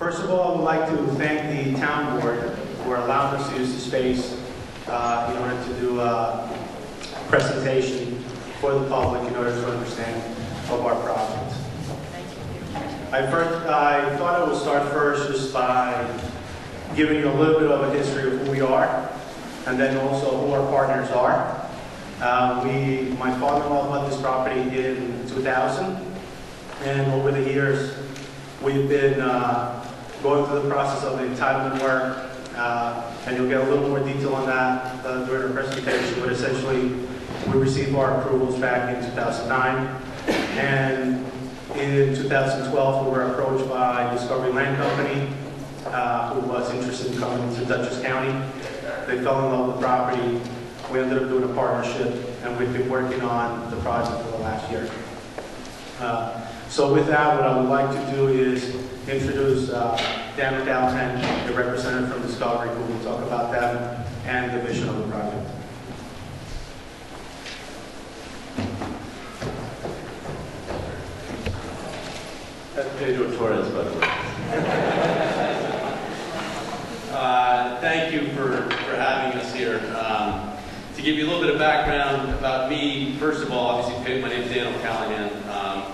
First of all, I would like to thank the town board for allowing us to use the space in order to do a presentation for the public in order to understand of our project. I thought I would start first just by giving you a little bit of a history of who we are, and then also who our partners are. My father-in-law bought this property in 2000, and over the years, we've been going through the process of the entitlement work, and you'll get a little more detail on that during the presentation, but essentially, we received our approvals back in 2009, and in 2012, we were approached by Discovery Land Company, who was interested in coming to Dutchess County. They fell in love with the property. We ended up doing a partnership, and we've been working on the project for the last year. So with that, what I would like to do is introduce Dan McAlpin, the representative from Discovery, who will talk about them and the vision of the project. That's Pedro Torres, by the way. Thank you for having us here. To give you a little bit of background about me, first of all, obviously, my name is Dan O'Callahan.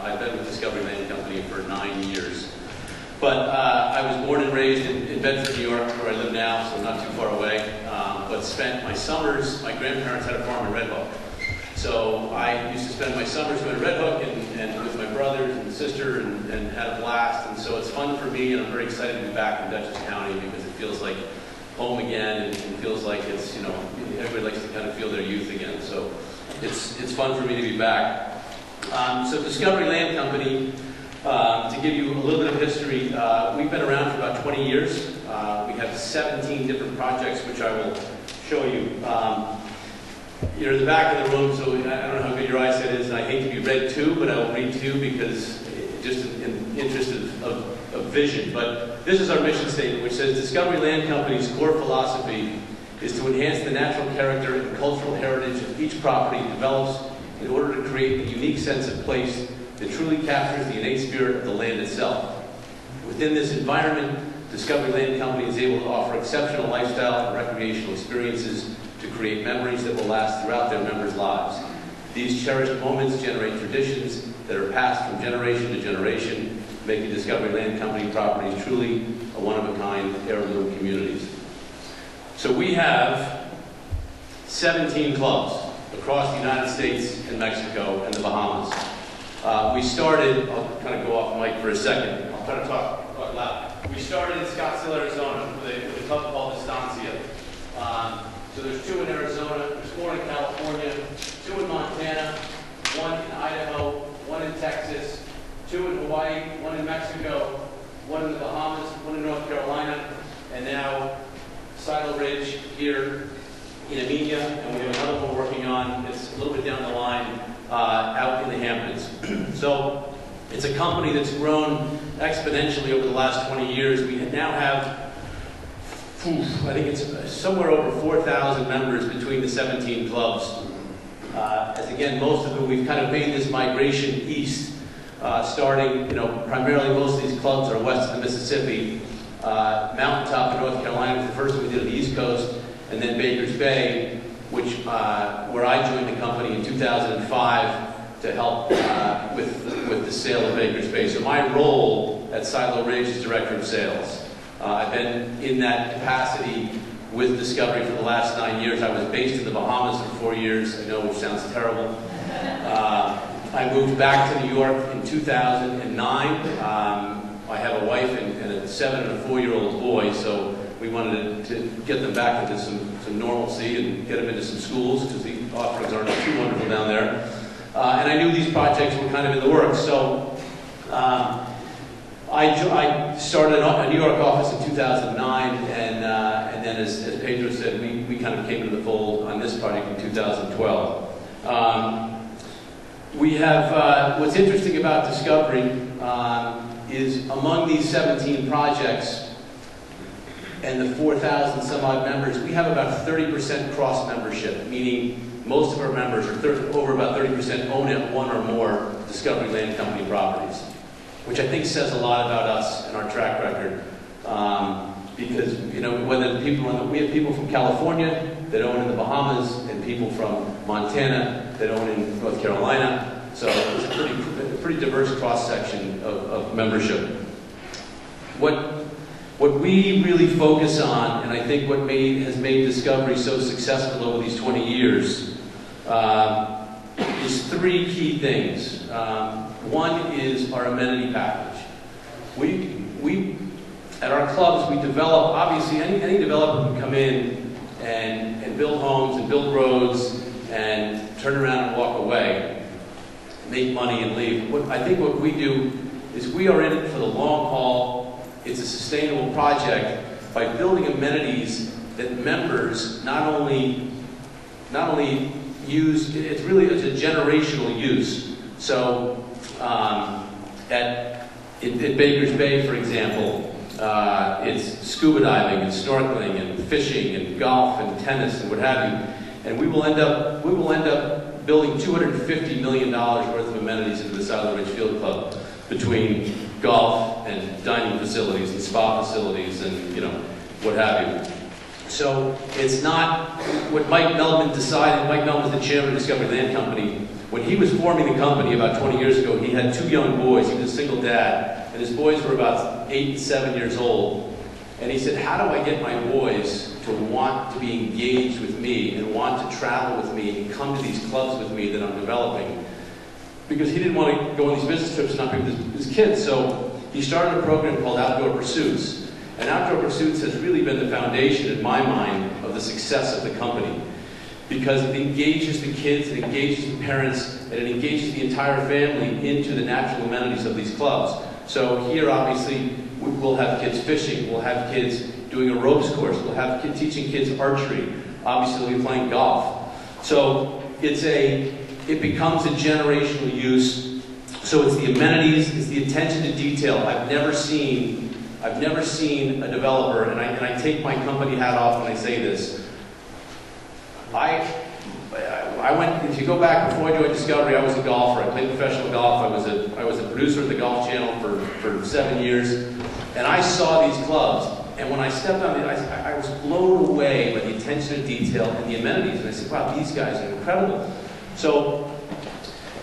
I've been with Discovery Land Company for 9 years. But I was born and raised in Bedford, New York, where I live now, so not too far away. But spent my summers, my grandparents had a farm in Red Hook. So I used to spend my summers going to Red Hook and with my brothers and sister and had a blast. And so it's fun for me, and I'm very excited to be back in Dutchess County because it feels like home again, and it feels like it's, you know, everybody likes to kind of feel their youth again. So it's fun for me to be back. So Discovery Land Company, to give you a little bit of history, we've been around for about 20 years. We have 17 different projects, which I will show you. You're in the back of the room, so I don't know how good your eyesight is, and I hate to be read to, but I will read to you because just in the interest of vision. But this is our mission statement, which says Discovery Land Company's core philosophy is to enhance the natural character and cultural heritage of each property it develops in order to create a unique sense of place that truly captures the innate spirit of the land itself. Within this environment, Discovery Land Company is able to offer exceptional lifestyle and recreational experiences to create memories that will last throughout their members' lives. These cherished moments generate traditions that are passed from generation to generation, making Discovery Land Company properties truly a one-of-a-kind heirloom communities. So we have 17 clubs across the United States and Mexico and the Bahamas. We started, I'll kind of go off mic for a second, I'll try to talk loud. We started in Scottsdale, Arizona with a club called Estancia. So there's 2 in Arizona, there's 4 in California, 2 in Montana, 1 in Idaho, 1 in Texas, 2 in Hawaii, 1 in Mexico, 1 in the Bahamas, 1 in North Carolina, and now Silo Ridge here in Amenia, and we have another one working on, it's a little bit down the line, out in the Hamptons. So it's a company that's grown exponentially over the last 20 years. We now have, I think it's somewhere over 4,000 members between the 17 clubs. As again, most of them, we've kind of made this migration east, starting, you know, primarily most of these clubs are west of the Mississippi. Mountaintop in North Carolina was the first one we did on the East Coast, and then Baker's Bay, which where I joined the company in 2005 to help with the sale of Baker's Bay. So my role at Silo Ridge is Director of Sales. I've been in that capacity with Discovery for the last 9 years. I was based in the Bahamas for 4 years, I know, which sounds terrible. I moved back to New York in 2009. I have a wife and a 7- and a 4-year-old boy, so we wanted to get them back into some normalcy and get them into some schools because the offerings aren't too wonderful down there. And I knew these projects were kind of in the works, so I started a New York office in 2009, and then as Pedro said, we kind of came into the fold on this project in 2012. We have, what's interesting about Discovery is among these 17 projects and the 4,000 some odd members, we have about 30% cross membership, meaning most of our members, or over about 30%, own at 1 or more Discovery Land Company properties, which I think says a lot about us and our track record Because, you know, whether people we have people from California that own in the Bahamas and people from Montana that own in North Carolina. So it's a pretty diverse cross-section of membership. What we really focus on, and I think what has made Discovery so successful over these 20 years, is three key things. One is our amenity package. We at our clubs, we develop, obviously any developer can come in and build homes and build roads and turn around and walk away, make money and leave. I think what we do is we are in it for the long haul. It's a sustainable project by building amenities that members not only use, it's a generational use. So at Baker's Bay, for example, it's scuba diving and snorkeling and fishing and golf and tennis and what have you. And we will end up building $250 million worth of amenities into the Southern Ridge Field Club between golf and dining facilities and spa facilities and, you know, what have you. So it's not what Mike Melvin decided. Mike Melvin was the chairman of Discovery Land Company. When he was forming the company about 20 years ago, he had two young boys. He was a single dad, and his boys were about 8 and 7 years old. And he said, how do I get my boys to want to be engaged with me and want to travel with me and come to these clubs with me that I'm developing? Because he didn't want to go on these business trips and not be with his kids. So he started a program called Outdoor Pursuits. And Outdoor Pursuits has really been the foundation, in my mind, of the success of the company. Because it engages the kids, it engages the parents, and it engages the entire family into the natural amenities of these clubs. So here, obviously, we'll have kids fishing, we'll have kids doing a ropes course, we'll have teaching kids archery, obviously we'll be playing golf. So it becomes a generational use. So it's the amenities, it's the attention to detail. I've never seen a developer, and I take my company hat off when I say this. If you go back before I joined Discovery, I was a golfer. I played professional golf. I was a producer at the Golf Channel for 7 years. And I saw these clubs, and when I stepped on it, I was blown away by the attention to detail and the amenities. And I said, wow, these guys are incredible. So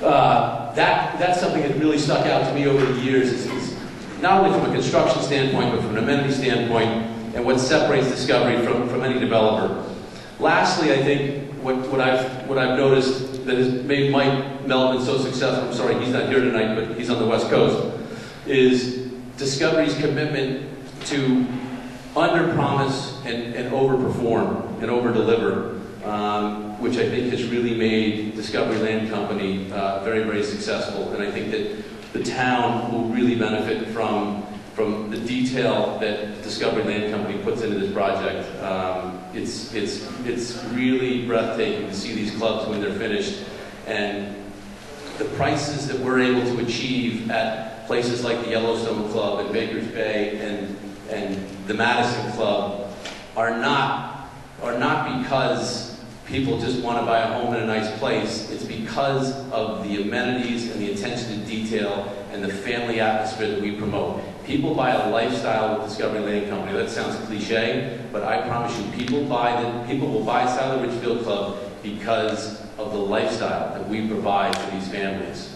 that's something that really stuck out to me over the years. Is not only from a construction standpoint, but from an amenity standpoint, and what separates Discovery from any developer. Lastly, I think what I've noticed that has made Mike Melvin so successful, I'm sorry, he's not here tonight, but he's on the West Coast, is Discovery's commitment to under-promise and over-perform and over-deliver, which I think has really made Discovery Land Company very, very successful. And I think that the town will really benefit from the detail that Discovery Land Company puts into this project. It's really breathtaking to see these clubs when they're finished, and the prices that we're able to achieve at places like the Yellowstone Club and Baker's Bay and the Madison Club are not because people just want to buy a home in a nice place. It's because of the amenities and the attention to detail and the family atmosphere that we promote. People buy a lifestyle with Discovery Land Company. That sounds cliche, but I promise you, people will buy Southern Ridge Field Club because of the lifestyle that we provide to these families.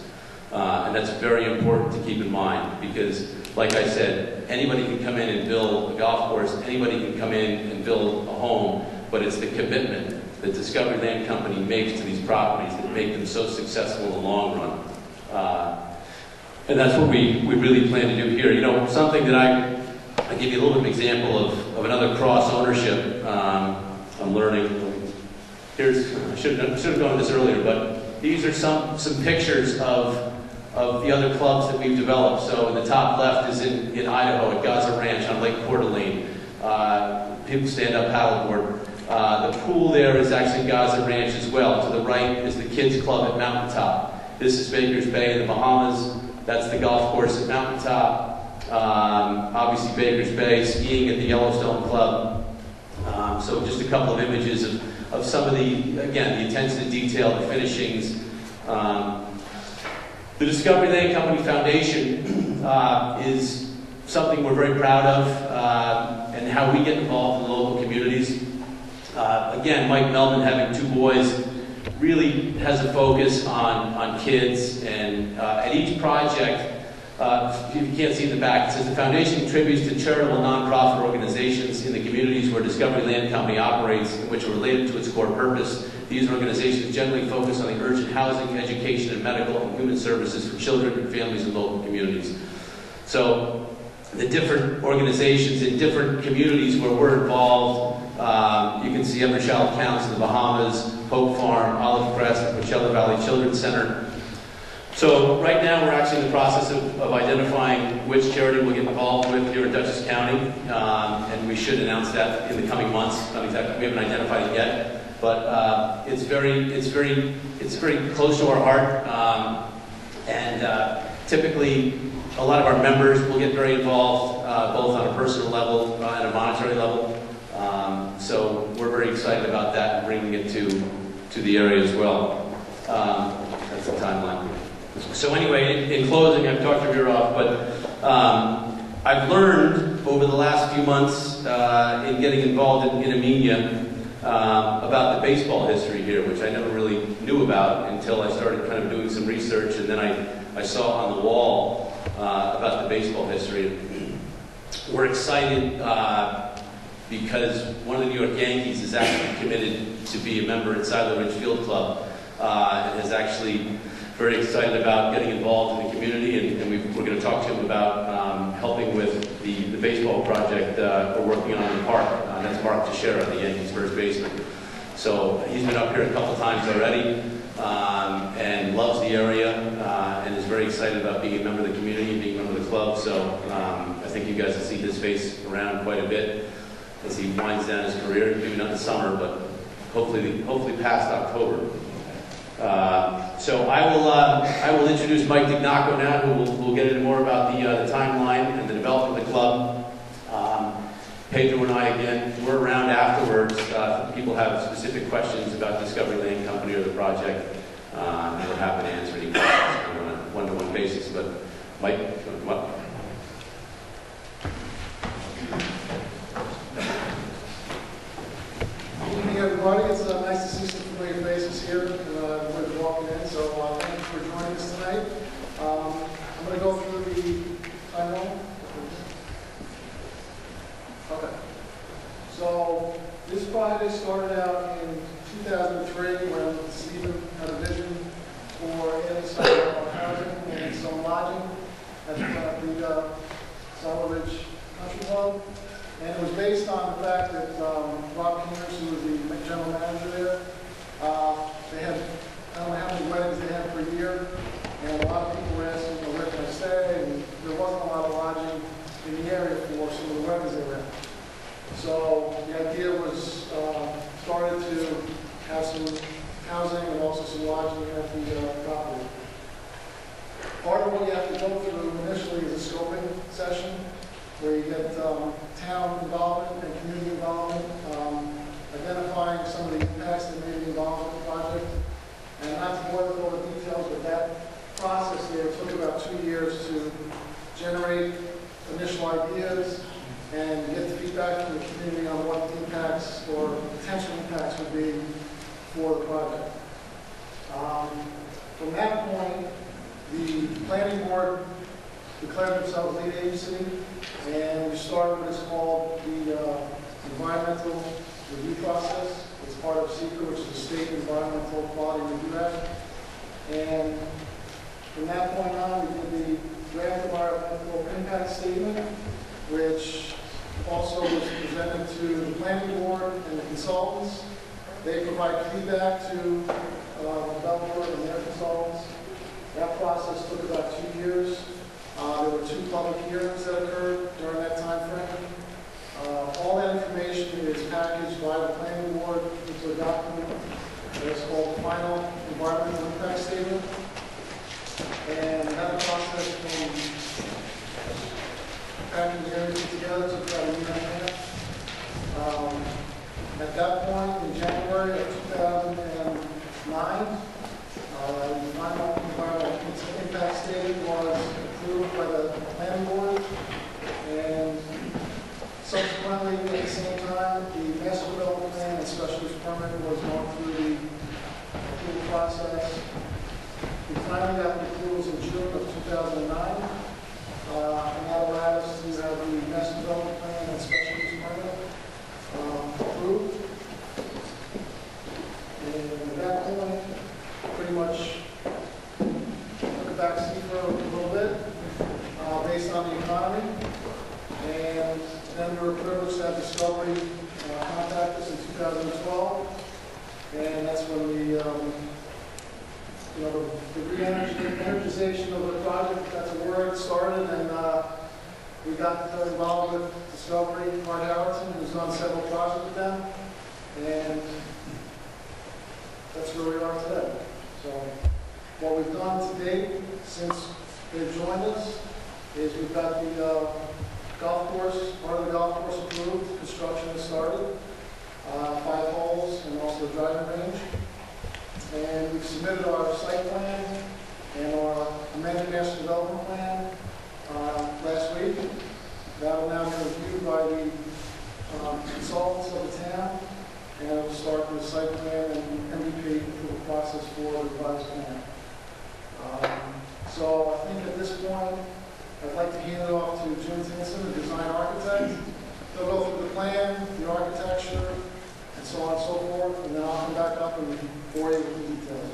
And that's very important to keep in mind, because, like I said, anybody can come in and build a golf course, anybody can come in and build a home, but it's the commitment that Discovery Land Company makes to these properties that make them so successful in the long run. And that's what we really plan to do here. You know, something that I give you a little bit of an example of another cross ownership I'm learning. I should have gone to this earlier, but these are some pictures of the other clubs that we've developed. So in the top left is in Idaho at Gaza Ranch on Lake Coeur d'Alene. People stand up paddleboard. The pool there is actually Gaza Ranch as well. To the right is the kids club at Mountaintop. This is Baker's Bay in the Bahamas. That's the golf course at Mountaintop. Obviously Baker's Bay, skiing at the Yellowstone Club. So just a couple of images of some of the attention to detail, the finishings. The Discovery Land Company Foundation is something we're very proud of, and how we get involved in the local communities. Again, Mike Melvin, having 2 boys, really has a focus on kids, and at each project, if you can't see in the back, it says the foundation contributes to charitable nonprofit organizations in the communities where Discovery Land Company operates, which are related to its core purpose. These organizations generally focus on the urgent housing, education, and medical and human services for children and families in local communities. So the different organizations in different communities where we're involved, you can see Everett Child Counts in the Bahamas, Hope Farm, Olive Crest, Coachella Valley Children's Center. So right now we're actually in the process of identifying which charity we'll get involved with here in Dutchess County, and we should announce that in the coming months. Not exactly, we haven't identified it yet, but it's very close to our heart, and typically a lot of our members will get very involved, both on a personal level and a monetary level. So we're very excited about that and bringing it to the area as well. That's the timeline. So anyway, in closing, I've talked your ear off, but I've learned over the last few months in getting involved in Amenia about the baseball history here, which I never really knew about until I started kind of doing some research, and then I saw on the wall about the baseball history. We're excited because one of the New York Yankees is actually committed to be a member inside the Ridge Field Club, and is actually very excited about getting involved in the community, and we're going to talk to him about helping with the baseball project we're working on in the park. That's Mark Teixeira, the Yankees' first baseman. So he's been up here a couple times already, and loves the area, and is very excited about being a member of the community and being a member of the club. So I think you guys will see his face around quite a bit as he winds down his career, maybe not in the summer, but hopefully past October. So I will introduce Mike Dignaco now, who will get into more about the timeline and the development of the club. Pedro and I, again, we're around afterwards. If people have specific questions about Discovery Land Company or the project, we're happy to answer any questions on a one-to-one basis. But Mike, you want to come up? Good evening, everybody. It's nice to see some familiar faces here when we're walking in. So thank you for joining us tonight. I'm going to go through the timeline. Okay. So this project started out in 2003 when Stephen had a vision for adding some housing and some lodging at the Solid Ridge Country Club. And it was based on the fact that Rob Keeners, who was the general manager there, they had, I don't know how many weddings they had per year, and a lot of people were asking, where can I stay? And there wasn't a lot of lodging in the area for some of the weddings they were at. So the idea was started to have some housing and also some lodging at the property. Part of what you have to go through initially is a scoping session, where you get town involvement and community involvement, identifying some of the impacts that may be involved in the project. And not to bore with all the details, but that process there took about 2 years to generate initial ideas and get the feedback from the community on what the impacts or potential impacts would be for the project. From that point, the planning board declared themselves lead agency, and we started what is called the environmental review process. It's part of SECR, which is the State Environmental Quality Review Act. And from that point on, we did the draft environmental impact statement, which also was presented to the planning board and the consultants. They provide feedback to the developer and their consultants. That process took about 2 years. There were 2 public hearings that occurred during that time frame. All that information is packaged by the planning board into a document that's called the Final Environmental Impact Statement. And that process from packaging everything together took about a year and a half. At that point, in January of 2009, the final environmental impact statement was approved by the planning board, Subsequently, at the same time, the master development plan and special use permit was going through the approval process. We finally got the approvals in June of 2009, and that allowed us to have the master development plan and special use permit approved. And at that point, pretty much took a back seat for a little bit, based on the economy. And then we were privileged to have Discovery contact us in 2012, and that's when the re-energization of the project, that's a word, started, and we got involved with Discovery, Mark Harrison, who's done several projects with them, and that's where we are today. So what we've done to date since they've joined us is we've got the golf course, part of the golf course approved, construction has started, 5 holes and also a driving range. And we've submitted our site plan and our amended master development plan last week. That will now be reviewed by the consultants of the town, and it will start the site plan and MVP approval process for the revised plan. So I think at this point, I'd like to hand it off to Jim Henson, the design architect. He'll go through the plan, the architecture, and so on and so forth, and then I'll come back up and bore you with the details.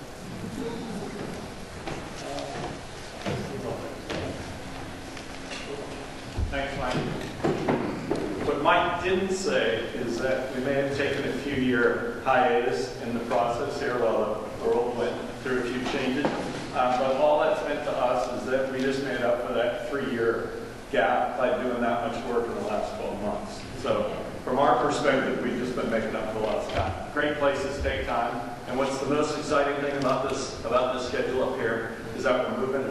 Thanks, Mike. What Mike didn't say is that we may have taken a few-year hiatus in the process here while the world went through a few changes. But all that's meant to us is that we just made up for that 3-year gap by doing that much work in the last 12 months. So from our perspective, we've just been making up for lost time. Great places take time. And what's the most exciting thing about this schedule up here is that we're moving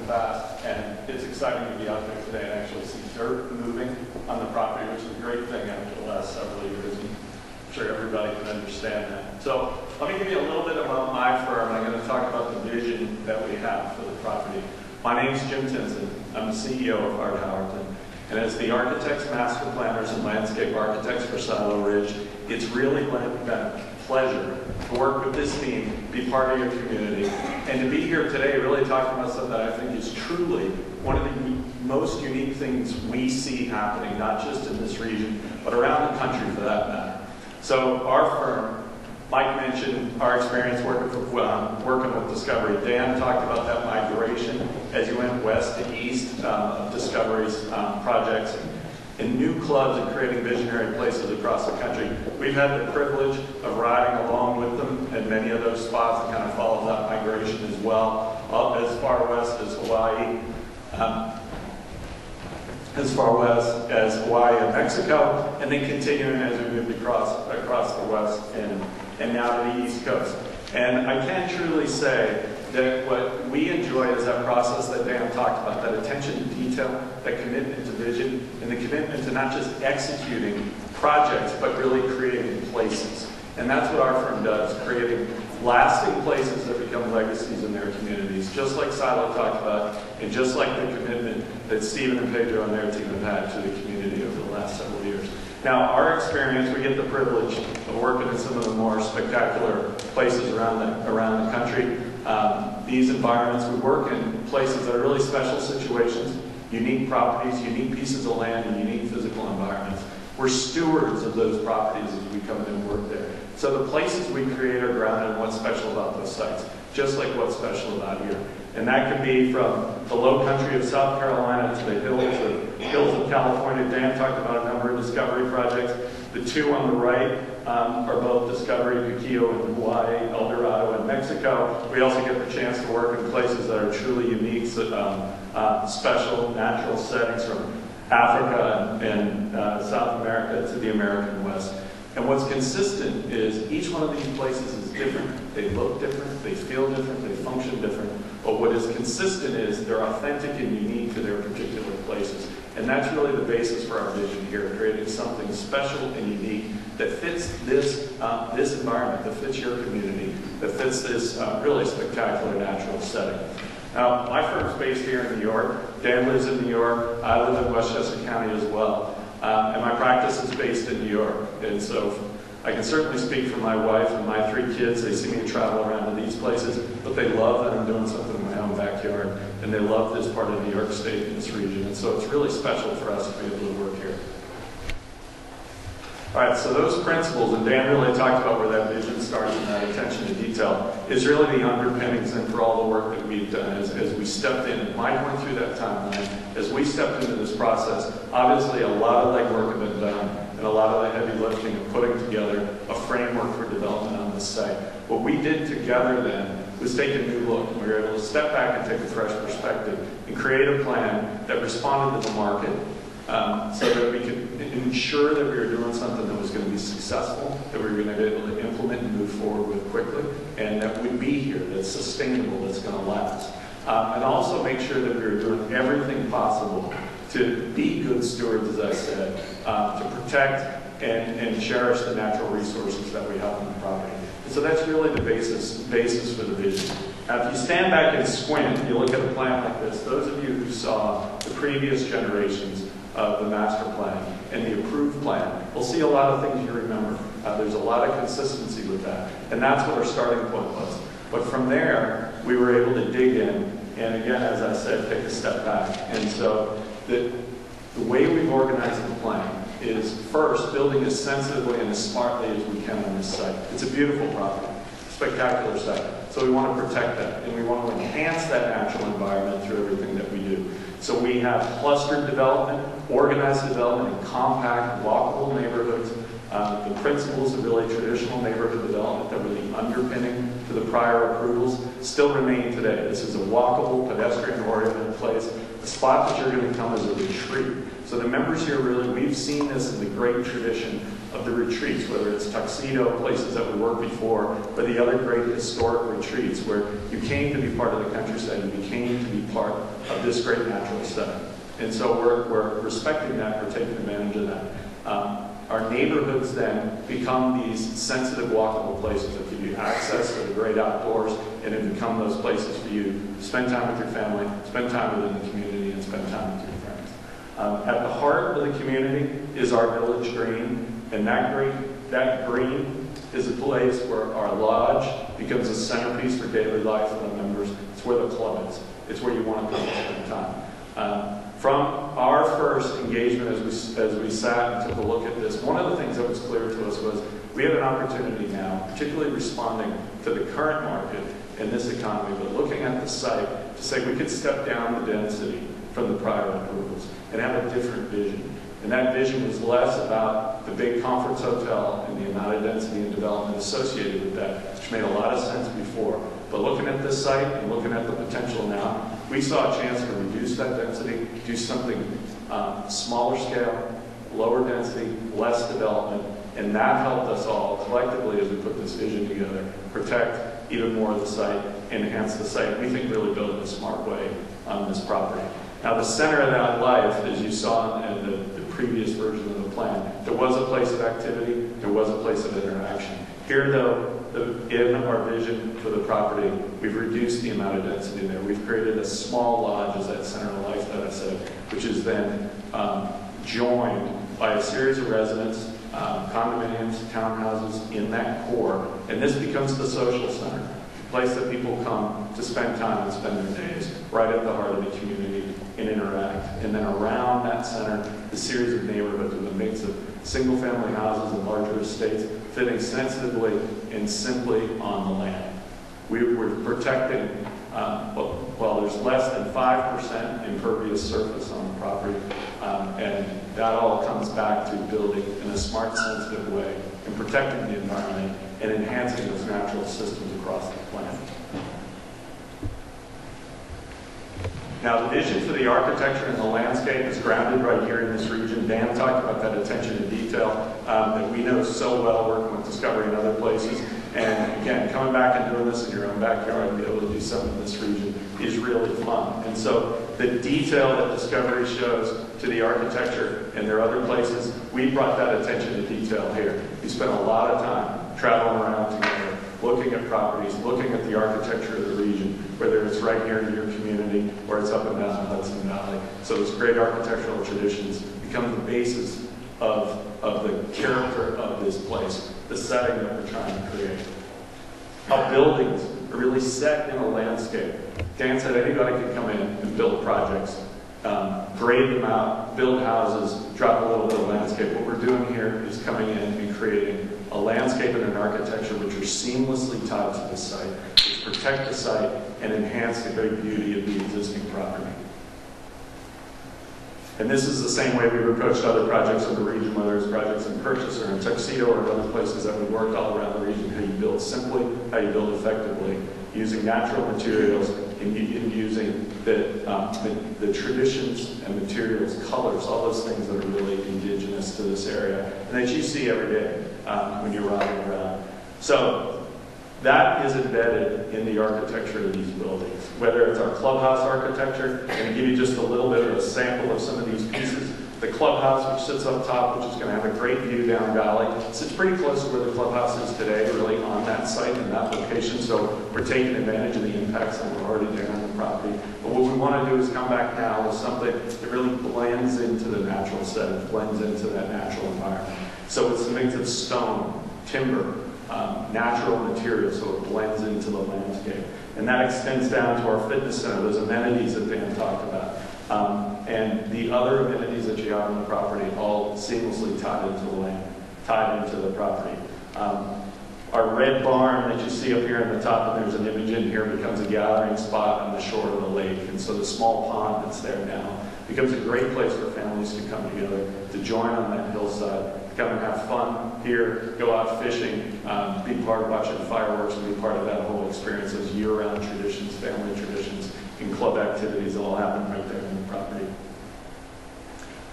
fast. And it's exciting to be out there today and actually see dirt moving on the property, which is a great thing after the last several years. And I'm sure everybody can understand that. So let me give you a little bit about my firm. I'm going to talk about the vision that we have for the property. My name is Jim Henson. I'm the CEO of Hart Howerton. And as the architects, master planners, and landscape architects for Silo Ridge, it's really been a pleasure to work with this team, be part of your community, and to be here today really talking about something that I think is truly one of the most unique things we see happening, not just in this region, but around the country for that matter. So our firm, Mike mentioned our experience working with Discovery. Dan talked about that migration as you went west to east of Discovery's projects and new clubs and creating visionary places across the country. We've had the privilege of riding along with them at many of those spots and kind of follow that migration as well, up as far west as Hawaii, and Mexico, and then continuing as we moved across the west and now to the East Coast. And I can truly say that what we enjoy is that process that Dan talked about, that attention to detail, that commitment to vision, and the commitment to not just executing projects, but really creating places. And that's what our firm does, creating lasting places that become legacies in their communities, just like Silo talked about, and just like the commitment that Stephen and Pedro and their team have had to the community over the last several years. Now, our experience, we get the privilege of working in some of the more spectacular places around the country. These environments, we work in places that are really special situations, unique properties, unique pieces of land, and unique physical environments. We're stewards of those properties as we come in and work there. So the places we create are grounded in what's special about those sites, just like what's special about here. And that can be from the low country of South Carolina to the hills of California. Dan talked about a number of Discovery projects. The two on the right are both Discovery, Cuquillo in Hawaii, El Dorado in Mexico. We also get the chance to work in places that are truly unique, special natural settings from Africa and South America to the American West. And what's consistent is each one of these places is different. They look different, they feel different, they function different. But what is consistent is they're authentic and unique to their particular places. And that's really the basis for our vision here, creating something special and unique that fits this environment, that fits your community, that fits this really spectacular natural setting. Now, my firm's based here in New York. Dan lives in New York. I live in Westchester County as well. And my practice based in New York. And so I can certainly speak for my wife and my 3 kids. They see me travel around to these places, but they love that I'm doing something in my own backyard, and they love this part of New York State and this region. And so it's really special for us to be able to work here. All right, so those principles, and Dan really talked about where that vision starts and that attention to detail, is really the underpinnings then for all the work that we've done as we stepped in. And Mike went through that timeline. As we stepped into this process, obviously a lot of legwork had been done and a lot of the heavy lifting of putting together a framework for development on this site. What we did together then was take a new look. We were able to step back and take a fresh perspective and create a plan that responded to the market, so that we could ensure that we were doing something that was going to be successful, that we were going to be able to implement and move forward with quickly, and that would be here, that's sustainable, that's going to last. And also make sure that we were doing everything possible to be good stewards, as I said, to protect and cherish the natural resources that we have on the property. And so that's really the basis for the vision. Now, if you stand back and squint, and you look at a plan like this, those of you who saw the previous generations of the master plan and the approved plan, we'll see a lot of things you remember. There's a lot of consistency with that, and that's what our starting point was. But from there, we were able to dig in, and again, as I said, take a step back. And so the way we've organized the plan is first building as sensitively and as smartly as we can on this site. It's a beautiful property, spectacular site. So we want to protect that, and we want to enhance that natural environment through everything that we do. So we have clustered development, organized development in compact, walkable neighborhoods. The principles of really traditional neighborhood development that were the underpinning to the prior approvals still remain today. This is a walkable, pedestrian-oriented place. The spot that you're going to come is a retreat. So the members here really, we've seen this in the great tradition of the retreats, whether it's Tuxedo, places that we worked before, or the other great historic retreats where you came to be part of the countryside, you came to be part of this great natural setting. And so we're respecting that, we're taking advantage of that. Our neighborhoods then become these sensitive walkable places that give you access to the great outdoors, and it become those places for you to spend time with your family, spend time within the community, and spend time with your friends. At the heart of the community is our village green, and that green is a place where our lodge becomes a centerpiece for daily life for the members. It's where the club is. It's where you want to go to spend time. From our first engagement as we sat and took a look at this, one of the things that was clear to us was we have an opportunity now, particularly responding to the current market in this economy, but looking at the site to say we could step down the density from the prior approvals and have a different vision. And that vision was less about the big conference hotel and the amount of density and development associated with that, which made a lot of sense before. But looking at this site and looking at the potential now, we saw a chance to reduce that density, do something smaller scale, lower density, less development, and that helped us all collectively as we put this vision together, protect even more of the site, enhance the site. We think really build it a smart way on this property. Now the center of that life, as you saw in the previous version of the plan, there was a place of activity, there was a place of interaction. Here though, in our vision for the property, we've reduced the amount of density there. We've created a small lodge as that center of life that I said, which is then joined by a series of residents, condominiums, townhouses in that core, and this becomes the social center, the place that people come to spend time and spend their days, right at the heart of the community and interact. And then around that center, the series of neighborhoods with a mix of single-family houses and larger estates, fitting sensitively and simply on the land. We're protecting, well, there's less than 5% impervious surface on the property, and that all comes back through building in a smart, sensitive way and protecting the environment and enhancing those natural systems across the planet. Now, the vision for the architecture and the landscape is grounded right here in this region. Dan talked about that attention to detail that we know so well working with Discovery and other places. And again, coming back and doing this in your own backyard and be able to do something in this region is really fun. And so the detail that Discovery shows to the architecture and their other places, we brought that attention to detail here. We spent a lot of time traveling around together, looking at properties, looking at the architecture of the region, whether it's right here in your community or it's up and down the Hudson Valley. So those great architectural traditions become the basis of the character of this place, the setting that we're trying to create. How buildings are really set in a landscape. Dan said anybody can come in and build projects, grade them out, build houses, drop a little bit of landscape. What we're doing here is coming in and creating a landscape and an architecture which are seamlessly tied to the site, which protect the site and enhance the great beauty of the existing property. And this is the same way we've approached other projects in the region, whether it's projects in Purchase or in Tuxedo or other places that we've worked all around the region. How you build simply, how you build effectively, using natural materials and using the traditions and materials, colors, all those things that are really indigenous to this area and that you see every day when you're riding around. So that is embedded in the architecture of these buildings. Whether it's our clubhouse architecture, and to give you just a little bit of a sample of some of these pieces, the clubhouse, which sits up top, which is going to have a great view down valley, sits pretty close to where the clubhouse is today, really on that site and that location. So we're taking advantage of the impacts that were already there on the property. But what we want to do is come back now with something that really blends into the natural setting, blends into that natural environment. So it's a mix of stone, timber, natural materials, so it blends into the landscape. And that extends down to our fitness center, those amenities that Dan talked about. And the other amenities that you have on the property, all seamlessly tied into the land, tied into the property. Our red barn that you see up here in the top, and there's an image in here, becomes a gathering spot on the shore of the lake. And so the small pond that's there now becomes a great place for families to come together, to join on that hillside, come and have fun here, go out fishing, be part of watching fireworks, and be part of that whole experience, those year-round traditions, family traditions, and club activities that all happen right there on the property.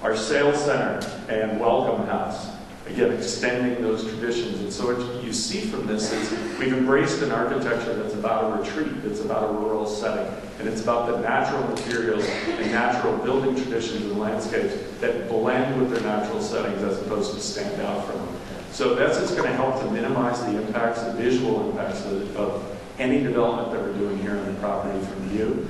Our sales center and welcome house, again, extending those traditions. And so what you see from this is we've embraced an architecture that's about a retreat, it's about a rural setting, and it's about the natural materials and natural building traditions and landscapes that blend with their natural settings as opposed to stand out from them. So that's just going to help to minimize the impacts, the visual impacts of any development that we're doing here on the property from view.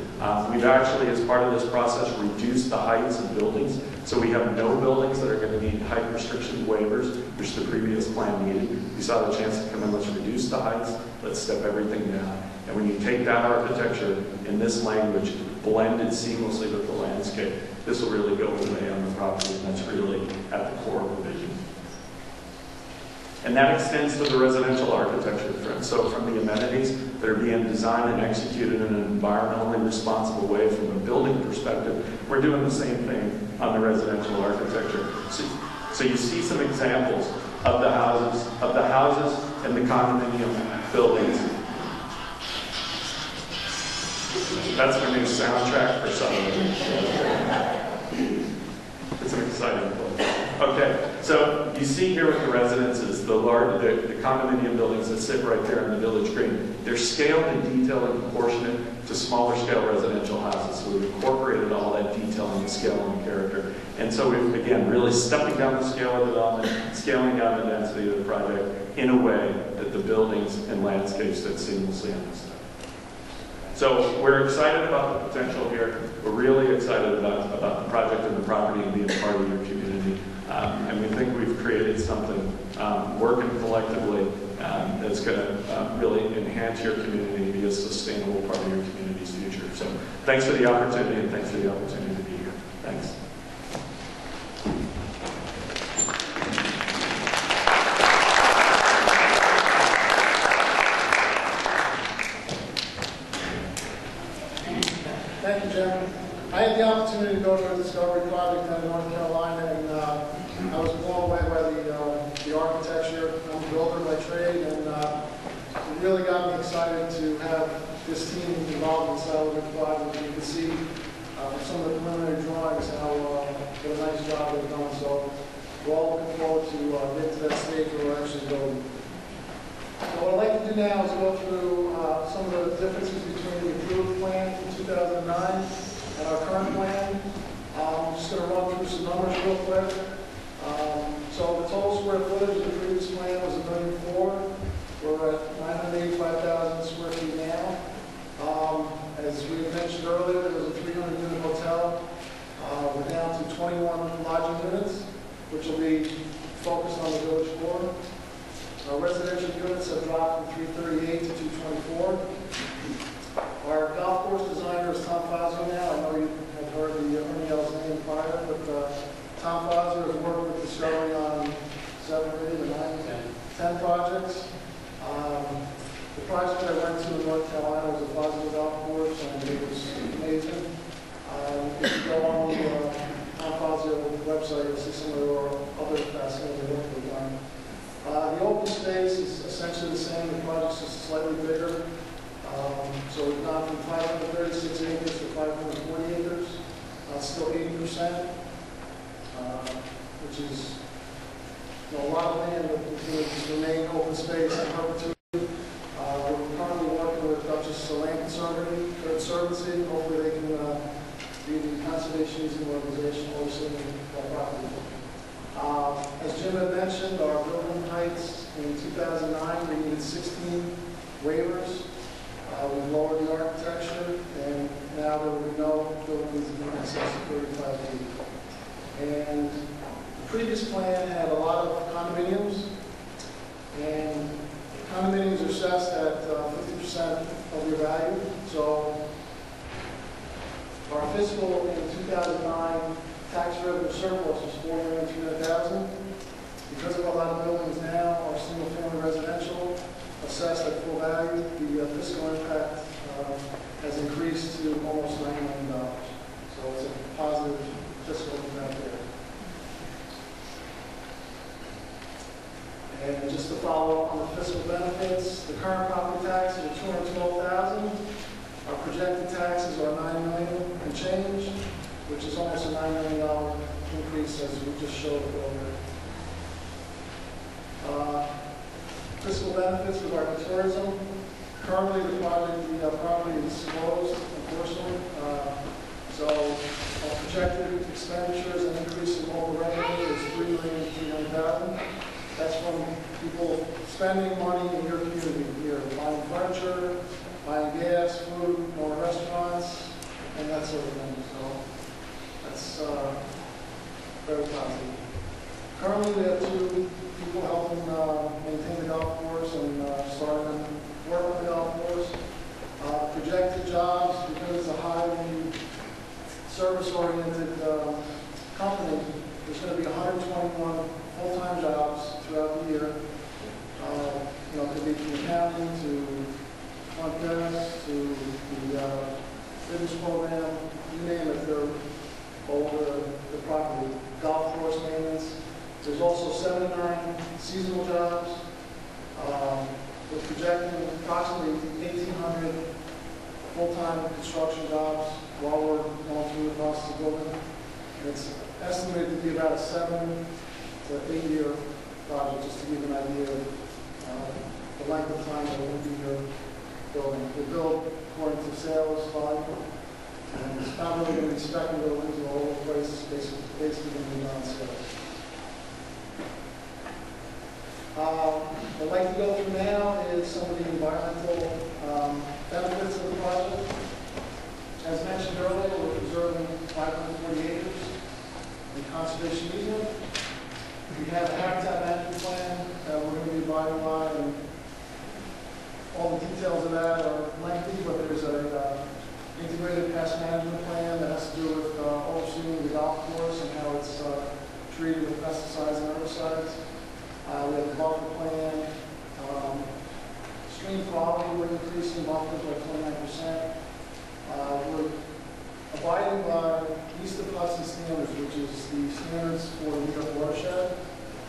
We've actually, as part of this process, reduced the heights of buildings. So we have no buildings that are going to need height restriction waivers, which the previous plan needed. We saw the chance to come in, let's reduce the heights, let's step everything down. And when you take that architecture in this language, blended seamlessly with the landscape, this will really go away on the property, and that's really at the core of the vision. And that extends to the residential architecture. So from the amenities that are being designed and executed in an environmentally responsible way from a building perspective, we're doing the same thing on the residential architecture. So you see some examples of the houses and the condominium buildings. That's our new soundtrack for Sutherland. It's an exciting place. Okay, so you see here with the residences, the condominium buildings that sit right there in the village green. They're scaled and detailed and proportionate to smaller scale residential houses. So we've incorporated all that detail and scale and character. And so we've, again, really stepping down the scale of development, scaling down the density of the project in a way that the buildings and landscapes fit seamlessly on this. So we're excited about the potential here. We're really excited about the project and the property and being part of your community. And we think we've created something working collectively that's going to really enhance your community and be a sustainable part of your community's future. So thanks for the opportunity, and thanks for the opportunity to be here. Thanks. Thank you, Jim. I had the opportunity to go to a discovery project in North Carolina, and I was blown away by the architecture. I'm a builder by trade, and it really got me excited to have this team involved in the settlement project. You can see from some of the preliminary drawings how what a nice job they've done. So we're all looking forward to getting to that stage where we're actually building. So what I'd like to do now is go through some of the differences between the approved plan from 2009 and our current plan. I'm just going to run through some numbers real quick. So the total square footage of the previous plan was 1,004,000. We're at 985,000 square feet now. As we mentioned earlier, there was a 300-unit hotel. We're down to 21 lodging units. which will be focused on the village core. Residential units have dropped from 338 to 224. Our golf course designer is Tom Fazio now. I know you have heard the Ernie's name prior, but Tom Fazio has worked with Discovery on 7, 8, or 9, 10 projects. The project I went to in North Carolina was a Fazio golf course, and it was amazing. If you go on the Tom Fazio website, you'll see some of our other fascinating work we've done. The open space is essentially the same. The project's just slightly bigger. So we've gone from 536 acres to 540 acres. Still 80%, which is a lot of land that will remain open space in perpetuity. We're currently working with Dutchess Land Conservancy. Hopefully they can be the conservation using organization overseeing that property. As Jim had mentioned, our building heights in 2009, we needed 16 waivers. We've lowered the architecture, and now there will be no buildings in excess of 35 feet. And the previous plan had a lot of condominiums, and condominiums are assessed at 50% of your value. So our fiscal in 2009 tax revenue surplus was $4,300,000. Because of a lot of buildings now are single-family residential, assessed at full value, the fiscal impact has increased to almost $9 million. So it's a positive fiscal impact there. And just to follow up on the fiscal benefits, the current property taxes are $212,000. Our projected taxes are $9 million and change, which is almost a $9 million increase as we just showed earlier. Fiscal benefits regarding tourism. Currently, the property is closed, unfortunately. So our projected expenditures and increase in local revenue is $3,300,000. That's from people spending money in your community here, buying furniture, buying gas, food, more restaurants, and that sort of thing. So that's very positive. Currently, we have 2 people helping maintain the golf course and starting to work on the golf course. Projected jobs, because it's a highly service-oriented company, there's going to be 121 full-time jobs throughout the year. It could be from accounting to front desk to the fitness program, you name it, they're all over the property. Golf course maintenance. There's also 79 seasonal jobs. We're projecting approximately 1,800 full-time construction jobs while we're going through the process of building. And it's estimated to be about a 7 to 8 year project, just to give you an idea of the length of time that we'll be here building. We build according to sales volume, and it's not really going to be speculative buildings all over the place. It's basically going to be non-sales. What I'd like to go through now is some of the environmental benefits of the project. As mentioned earlier, we're preserving 540 acres in conservation easement. We have a habitat management plan that we're going to be abiding by, and all the details of that are lengthy, but there's an integrated pest management plan that has to do with overseeing the golf course and how it's treated with pesticides and herbicides. We have a buffer plan. Stream quality, we're increasing buffers by 29%. We're abiding by East of Hudson standards, which is the standards for the New York watershed.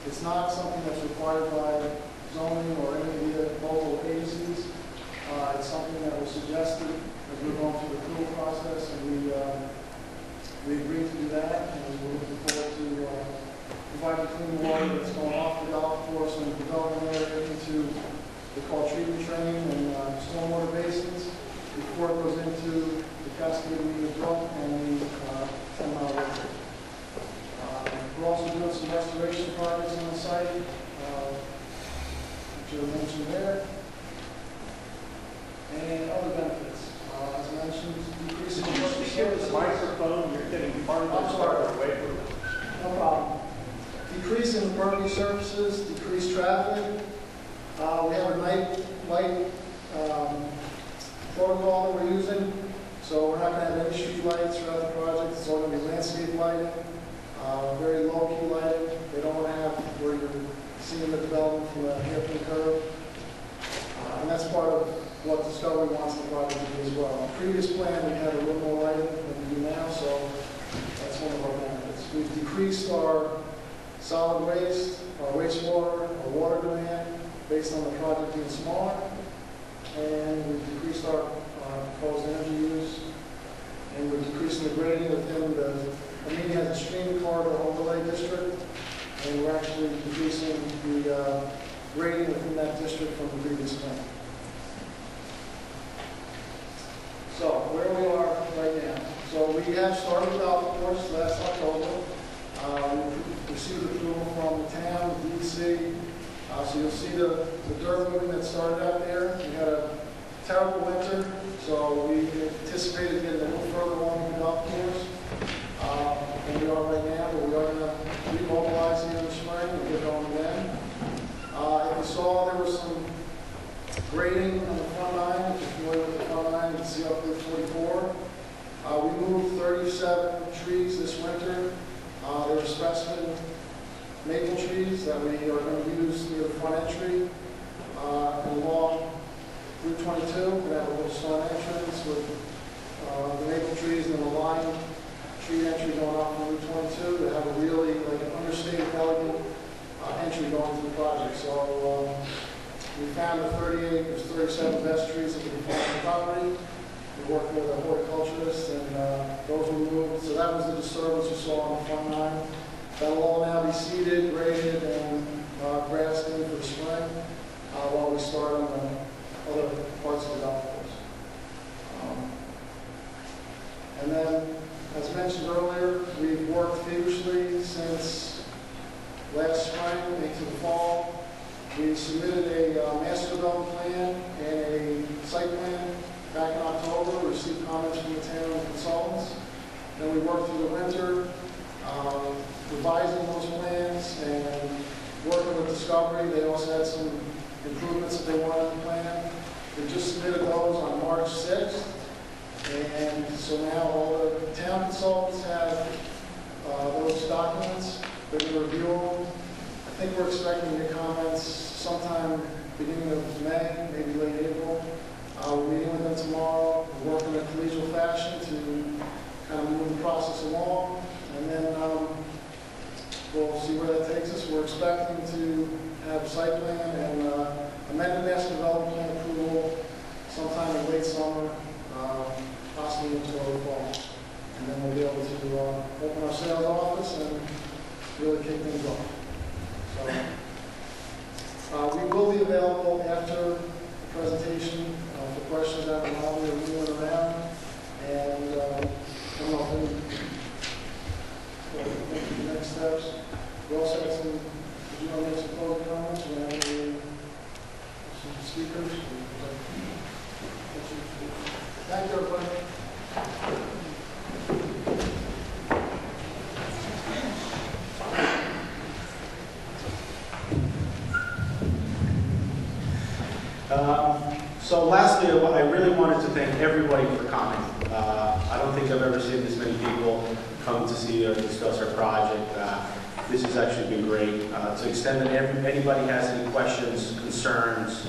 It's not something that's required by zoning or any of the local agencies. It's something that was suggested as we're going through the approval process, and we agreed to do that, and we're looking forward to providing clean water that's going off the golf course and development area into the treatment train and stormwater basins before it goes into the Cascade Brook and the 10-mile river. We're also doing some restoration projects on the site, which are mentioned there, and other benefits. As I mentioned, decreasing the microphone, you're getting part of the away from it. No problem. decrease in impervious surfaces, decreased traffic. We have a night light protocol that we're using, so we're not going to have any street lights throughout the project. It's all going to be landscape lighting, very low-key lighting. They don't want to have where you're seeing the development from a hairpin curve. And that's part of what Discovery wants the project to do as well. On the previous plan, we had a little more lighting than we do now, so that's one of our benefits. We've decreased our solid waste, our wastewater, our water demand based on the project being smaller, and we've decreased our proposed energy use, and we're decreasing the grading within the Amenia has a stream corridor overlay district, and we're actually decreasing the grading within that district from the previous plan. So where we are right now. So we have started the golf course last October. We received approval from the town, DEC. So you'll see the dirt moving that started out there. We had a terrible winter, so we anticipated getting a little further along the golf course than we are right now, but we are going to remobilize here in the spring and get going again. If you saw, there was some grading on the front line. If you're familiar with the front line, you can see up to 44. We moved 37 trees this winter. They were specimen maple trees that we are going to use near the front entry and along Route 22. We have a little stone entrance with the maple trees and then a line tree entry going off from Route 22 to have a really like an understated, elegant entry going to the project. So we found the 37 best trees that we can find on the property. We worked with a horticulturist, and those were moved. So that was the disturbance you saw on the front line. That will all now be seeded, graded, and grassed in for the spring while we start on the other parts of the golf course. And then, as mentioned earlier, we've worked feverishly since last spring into the fall. We submitted a master development plan and a site plan back in October. We received comments from the town and consultants. Then we worked through the winter, revising those plans and working with Discovery. They also had some improvements that they wanted in the plan. We just submitted those on March 6th. And so now all the town consultants have those documents. They're going to review them. I think we're expecting your comments sometime beginning of May, maybe late April. We're meeting with them tomorrow. We're working in a collegial fashion to kind of move the process along. And then we'll see where that takes us. We're expecting to have site plan and amended master development plan approval sometime in late summer, possibly into early fall. And then we'll be able to open our sales office and really kick things off. So we will be available after the presentation for questions that we are moving around. And I don't know if the next steps. We also have some, did you want to make some closing comments? We have some speakers. Thank you, everybody. So lastly, I really wanted to thank everybody for coming. I don't think I've ever seen this many people come to see or discuss our project. This has actually been great. To the extent that anybody has any questions, concerns,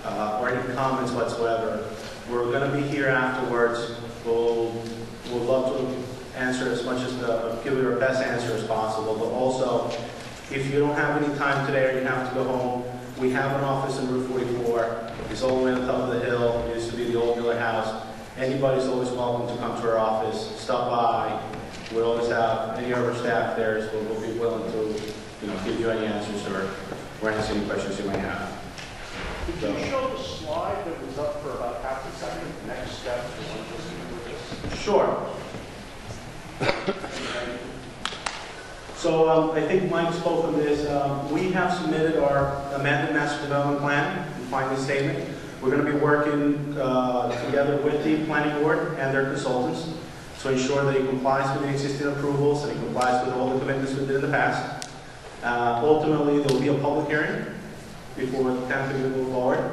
or any comments whatsoever, we're going to be here afterwards. We'll love to answer as much as give you our best answer as possible. But also, if you don't have any time today or you have to go home, we have an office in Route 44. It's all the way on the top of the hill. It used to be the old Miller House. Anybody's always welcome to come to our office, stop by. We always have any of our staff there, so we'll be willing to, give you any answers or answer any questions you may have. Could you show the slide that was up for about half a second? Next step. Sure. So I think Mike spoke of this. We have submitted our amended master development plan and finding statement. We're going to be working together with the planning board and their consultants to ensure that it complies with the existing approvals and it complies with all the commitments we did in the past. Ultimately, there will be a public hearing before the town can move forward.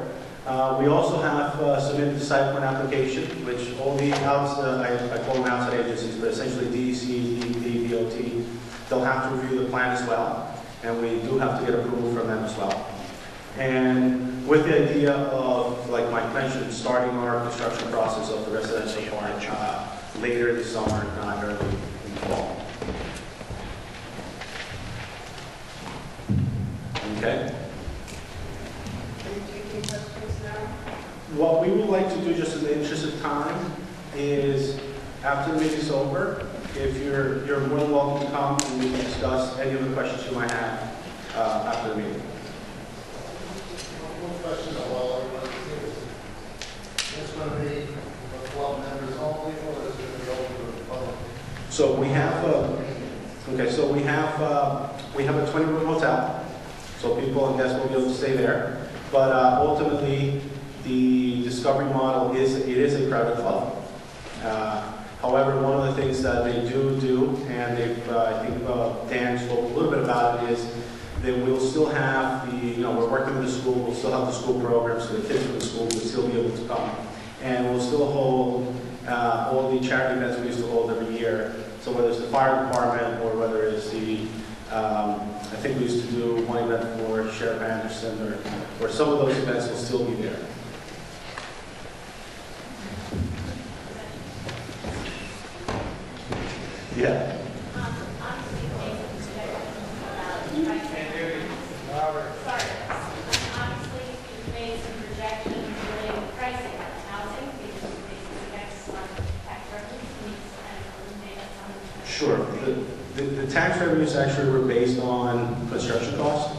We also have submitted the site plan application, which all the I call them outside agencies, but essentially DEC, DEP, DOT, they'll have to review the plan as well, and we do have to get approval from them as well. And with the idea of, like Mike mentioned, starting our construction process of the residential part later this summer, not early in the fall. Okay. What we would like to do, just in the interest of time, is after the meeting's over, if you're more than welcome to come and we can discuss any of the questions you might have after the meeting. One question of all everybody is, it's going to be for club members only, or is it going to be open to the public? So we have we have a 20-room hotel, so people and guests will be able to stay there. But ultimately, the Discovery model is a private club. However, one of the things that they do, and they've I think Dan spoke a little bit about it, is that we'll still have we're working with the school, we'll still have the school programs, so the kids from the school will still be able to come. And we'll still hold all the charity events we used to hold every year. So whether it's the fire department or whether it's the, I think we used to do one event for Sheriff Anderson, or some of those events will still be there. Yeah. Sure. The tax revenues actually were based on construction costs.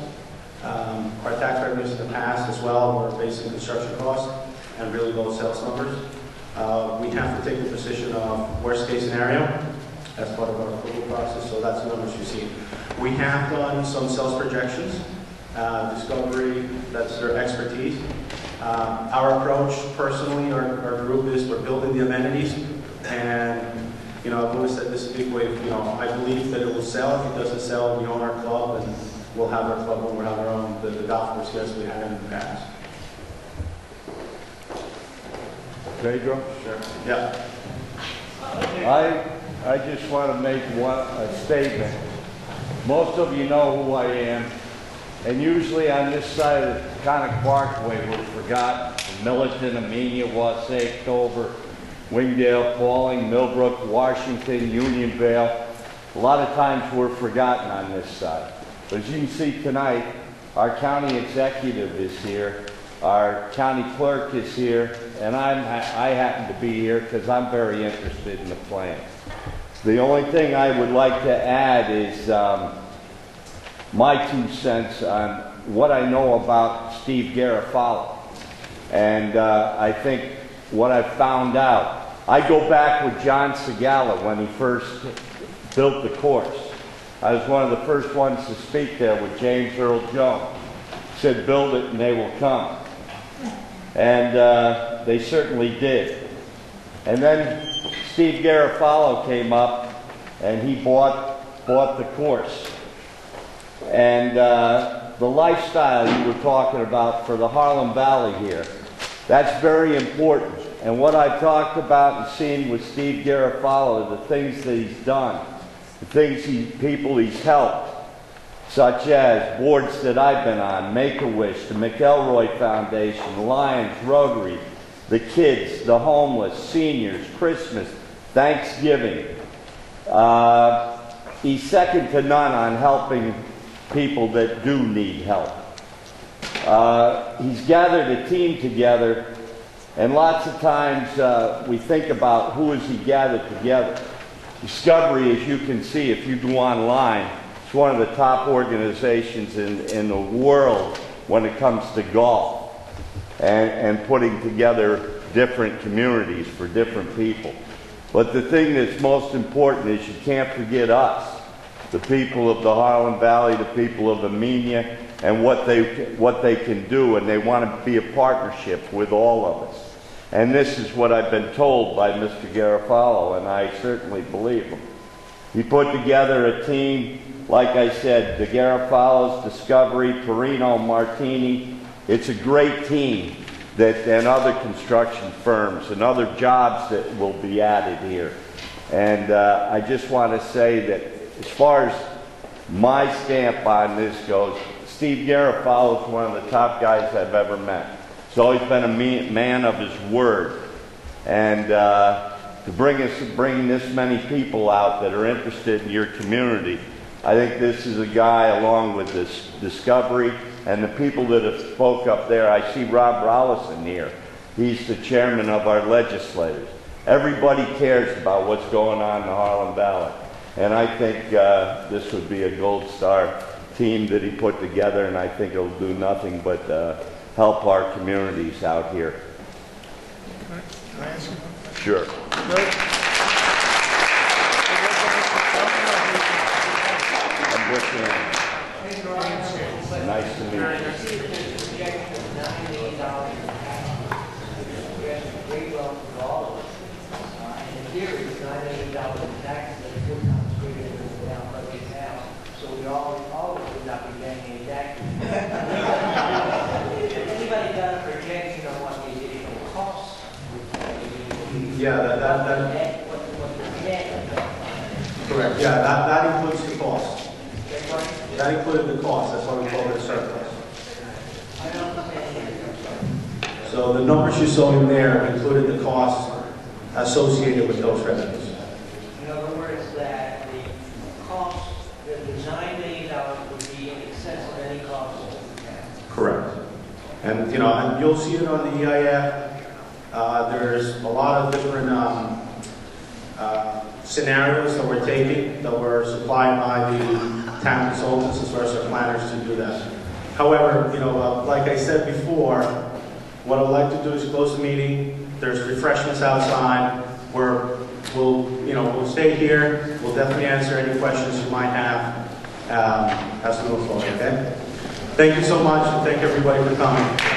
Our tax revenues in the past as well were based on construction costs and really low sales numbers. We have to take the position of worst case scenario as part of our approval process, so that's the numbers you see. We have done some sales projections. Discovery, that's their expertise. Our approach, personally, our group is we're building the amenities, and I've always said this big way, I believe that it will sell. If it doesn't sell, we own our club, and we'll have our club when we have our own, the golf course guests we had in the past. Pedro? Sure. Yeah. I just want to make a statement. Most of you know who I am, and usually on this side of the Conic Parkway, we're forgotten. Milton, Amenia, Wassaic, Dover, Wingdale, Pauling, Millbrook, Washington, Unionvale. A lot of times we're forgotten on this side. But as you can see tonight, our county executive is here, our county clerk is here, and I happen to be here because I'm very interested in the plan. The only thing I would like to add is my 2 cents on what I know about Steve Garofalo. And I think what I found out, I go back with John Segala when he first built the course. I was one of the first ones to speak there with James Earl Jones. He said, build it and they will come. And they certainly did. And then Steve Garofalo came up and he bought the course. And the lifestyle you were talking about for the Harlem Valley here, that's very important. And what I've talked about and seen with Steve Garofalo, the things that he's done, the things people he's helped, such as boards that I've been on, Make-A-Wish, the McElroy Foundation, Lions, Rotary, the kids, the homeless, seniors, Christmas, Thanksgiving. He's second to none on helping people that do need help. He's gathered a team together, and lots of times we think about who has he gathered together. Discovery, as you can see, if you go online, it's one of the top organizations in the world when it comes to golf and putting together different communities for different people. But the thing that's most important is you can't forget us, the people of the Harlem Valley, the people of Amenia, and what they can do, and they want to be a partnership with all of us. And this is what I've been told by Mr. Garofalo, and I certainly believe him. He put together a team like I said, the Garafalos, Discovery, Perino, Martini. It's a great team and other construction firms and other jobs that will be added here. And I just want to say that as far as my stamp on this goes, Steve Garofalo is one of the top guys I've ever met. He's always been a man of his word. And to bring this many people out that are interested in your community, I think this is a guy, along with this Discovery and the people that have spoke up there. I see Rob Rollison here. He's the chairman of our legislators. Everybody cares about what's going on in the Harlem Valley. And I think this would be a gold star team that he put together, and I think it'll do nothing but help our communities out here. Can I ask you one question? Sure. I'm with you. Nice to meet you. So we all would not be paying any taxes. Anybody got a projection of what the additional costs? Yeah, correct. Yeah, that includes the cost. That included the cost. That's why we call it a surplus. So the numbers you saw in there included the costs associated with those revenues. In other words, that the cost, the $9 million would be in excess of any cost. Correct. And and you'll see it on the EIF. There's a lot of different scenarios that we're taking that were supplied by the town consultants as well as our planners to do that. However, like I said before, what I'd like to do is close the meeting. There's refreshments outside. We'll stay here. We'll definitely answer any questions you might have as we move forward. Okay? Thank you so much, and thank everybody for coming.